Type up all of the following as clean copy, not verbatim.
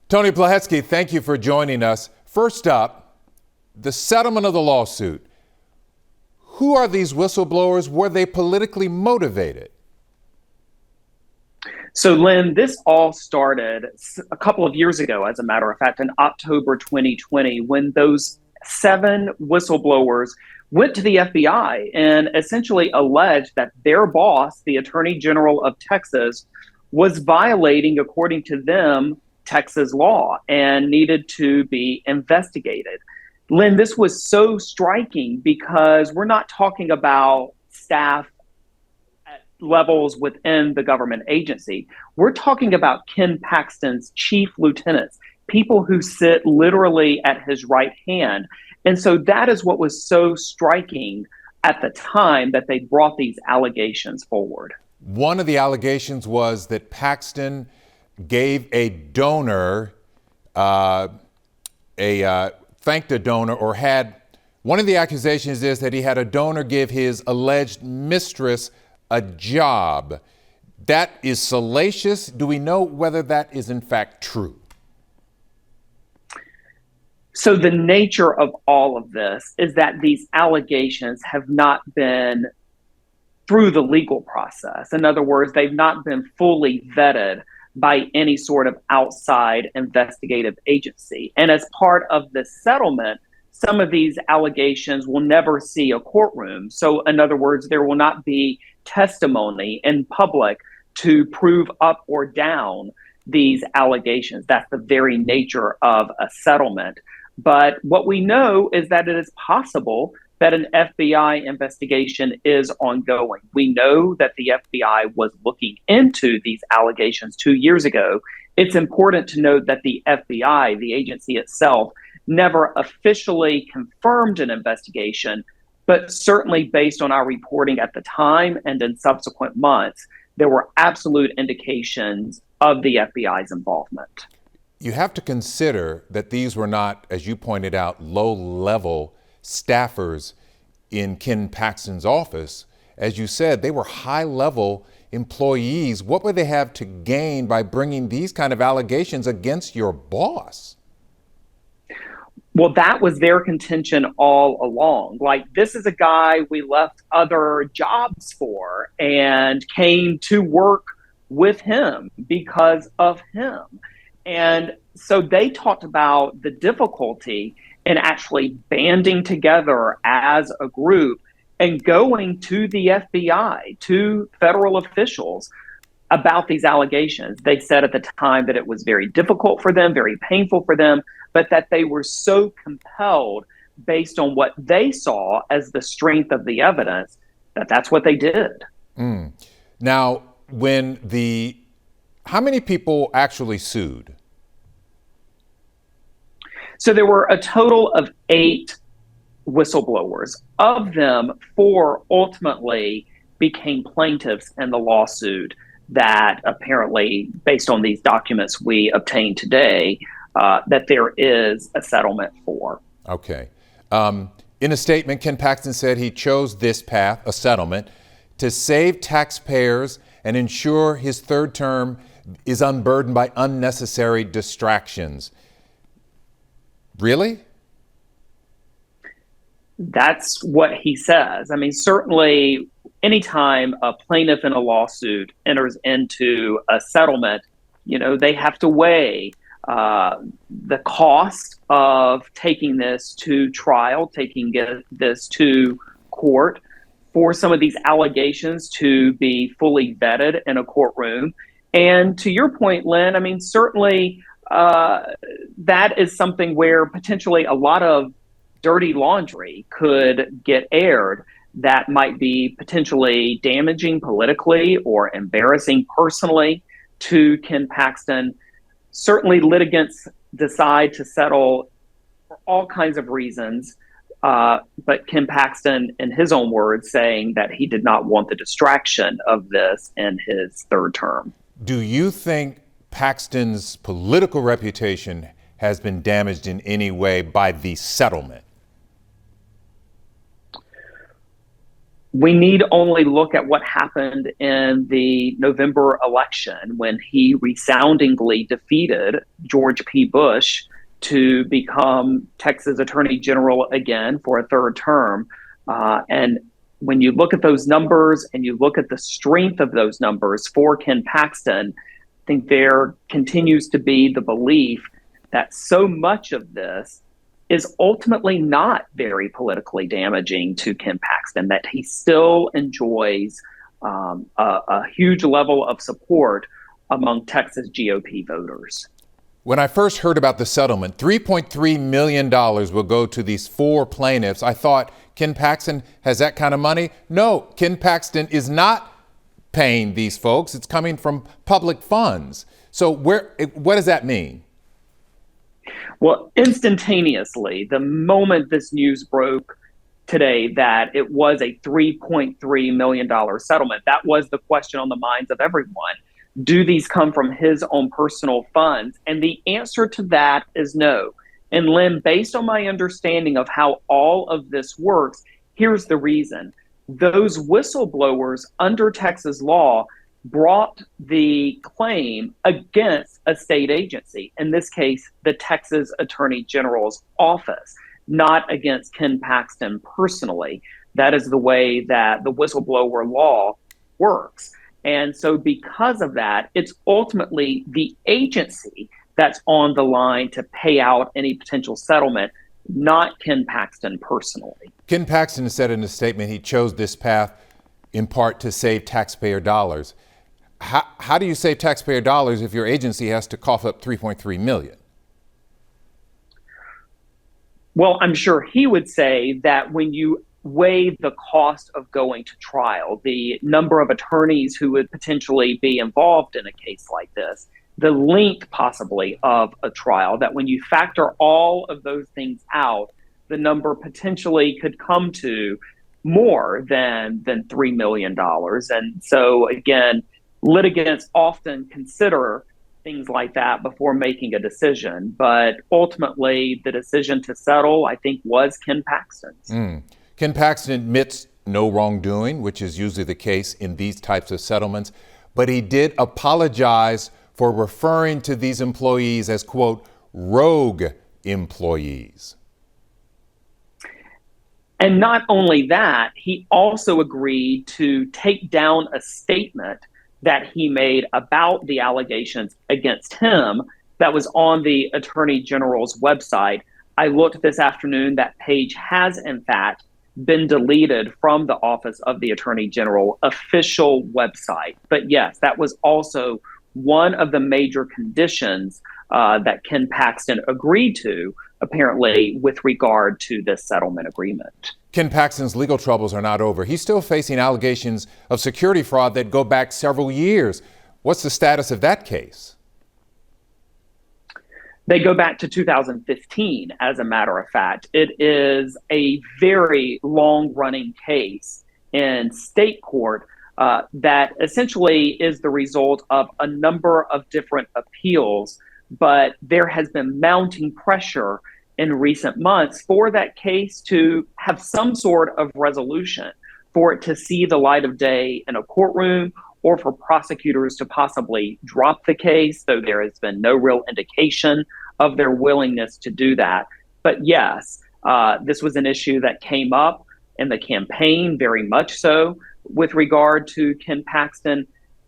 Tony Plohetski, thank you for joining us. First up, the settlement of the lawsuit. Who are these whistleblowers? Were they politically motivated? So, Len, this all started a couple of years ago, as a matter of fact, in October 2020, when those 7 whistleblowers went to the FBI and essentially alleged that their boss, the Attorney General of Texas, was violating, according to them, Texas law and needed to be investigated. Len, this was so striking because we're not talking about staff at levels within the government agency. We're talking about Ken Paxton's chief lieutenants, people who sit literally at his right hand. And so that is what was so striking at the time that they brought these allegations forward. One of the allegations was that Paxton gave a donor, thanked a donor, or had, one of the accusations is that he had a donor give his alleged mistress a job. That is salacious. Do we know whether that is in fact true? So the nature of all of this is that these allegations have not been through the legal process. In other words, they've not been fully vetted by any sort of outside investigative agency. And as part of the settlement, some of these allegations will never see a courtroom. So in other words, there will not be testimony in public to prove up or down these allegations. That's the very nature of a settlement. But what we know is that it is possible that an FBI investigation is ongoing. We know that the FBI was looking into these allegations 2 years ago. It's important to note that the FBI, the agency itself, never officially confirmed an investigation, but certainly based on our reporting at the time and in subsequent months, there were absolute indications of the FBI's involvement. You have to consider that these were not, as you pointed out, low-level staffers in Ken Paxton's office. As you said, they were high-level employees. What would they have to gain by bringing these kind of allegations against your boss? Well, that was their contention all along. Like, this is a guy we left other jobs for and came to work with him because of him. And so they talked about the difficulty in actually banding together as a group and going to the FBI, to federal officials about these allegations. They said at the time that it was very difficult for them, very painful for them, but that they were so compelled based on what they saw as the strength of the evidence that that's what they did. Now, how many people actually sued? So there were a total of 8 whistleblowers. Of them, 4 ultimately became plaintiffs in the lawsuit that apparently, based on these documents we obtained today, that there is a settlement for. Okay. In a statement, Ken Paxton said he chose this path, a settlement, to save taxpayers and ensure his third term is unburdened by unnecessary distractions. Really? That's what he says. I mean, certainly anytime a plaintiff in a lawsuit enters into a settlement, they have to weigh the cost of taking this to trial, taking this to court, for some of these allegations to be fully vetted in a courtroom. And to your point, Len, I mean, certainly that is something where potentially a lot of dirty laundry could get aired that might be potentially damaging politically or embarrassing personally to Ken Paxton. Certainly litigants decide to settle for all kinds of reasons, but Ken Paxton, in his own words, saying that he did not want the distraction of this in his third term. Do you think Paxton's political reputation has been damaged in any way by the settlement? We need only look at what happened in the November election when he resoundingly defeated George P. Bush to become Texas Attorney General again for a third term. And when you look at those numbers and you look at the strength of those numbers for Ken Paxton, I think there continues to be the belief that so much of this is ultimately not very politically damaging to Ken Paxton, that he still enjoys a huge level of support among Texas GOP voters. When I first heard about the settlement, $3.3 million will go to these 4 plaintiffs. I thought, Ken Paxton has that kind of money? No, Ken Paxton is not paying these folks. It's coming from public funds. So what does that mean? Well, instantaneously, the moment this news broke today that it was a $3.3 million settlement, that was the question on the minds of everyone. Do these come from his own personal funds? And the answer to that is no. And Len, based on my understanding of how all of this works, here's the reason. Those whistleblowers under Texas law brought the claim against a state agency, in this case, the Texas Attorney General's office, not against Ken Paxton personally. That is the way that the whistleblower law works. And so because of that, it's ultimately the agency that's on the line to pay out any potential settlement, not Ken Paxton personally. Ken Paxton said in a statement he chose this path in part to save taxpayer dollars. How do you save taxpayer dollars if your agency has to cough up $3.3 million? Well, I'm sure he would say that when you weigh the cost of going to trial, the number of attorneys who would potentially be involved in a case like this, the length possibly of a trial, that when you factor all of those things out, the number potentially could come to more than $3 million. And so again, litigants often consider things like that before making a decision. But ultimately, the decision to settle, I think, was Ken Paxton's. Ken Paxton admits no wrongdoing, which is usually the case in these types of settlements, but he did apologize for referring to these employees as, quote, rogue employees. And not only that, he also agreed to take down a statement that he made about the allegations against him that was on the Attorney General's website. I looked this afternoon, that page has in fact been deleted from the Office of the Attorney General official website. But yes, that was also one of the major conditions that Ken Paxton agreed to, apparently, with regard to this settlement agreement. Ken Paxton's legal troubles are not over. He's still facing allegations of security fraud that go back several years. What's the status of that case? They go back to 2015, as a matter of fact. It is a very long-running case in state court that essentially is the result of a number of different appeals, but there has been mounting pressure in recent months for that case to have some sort of resolution, for it to see the light of day in a courtroom, or for prosecutors to possibly drop the case, though there has been no real indication of their willingness to do that. But yes, this was an issue that came up in the campaign, very much so, with regard to Ken Paxton.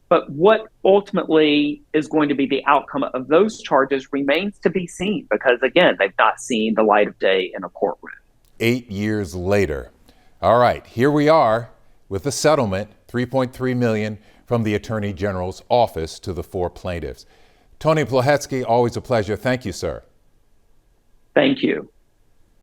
But what ultimately is going to be the outcome of those charges remains to be seen, because, again, they've not seen the light of day in a courtroom. 8 years later. All right, here we are with the settlement, $3.3 million from the Attorney General's office to the 4 plaintiffs. Tony Plohetski, always a pleasure. Thank you, sir. Thank you.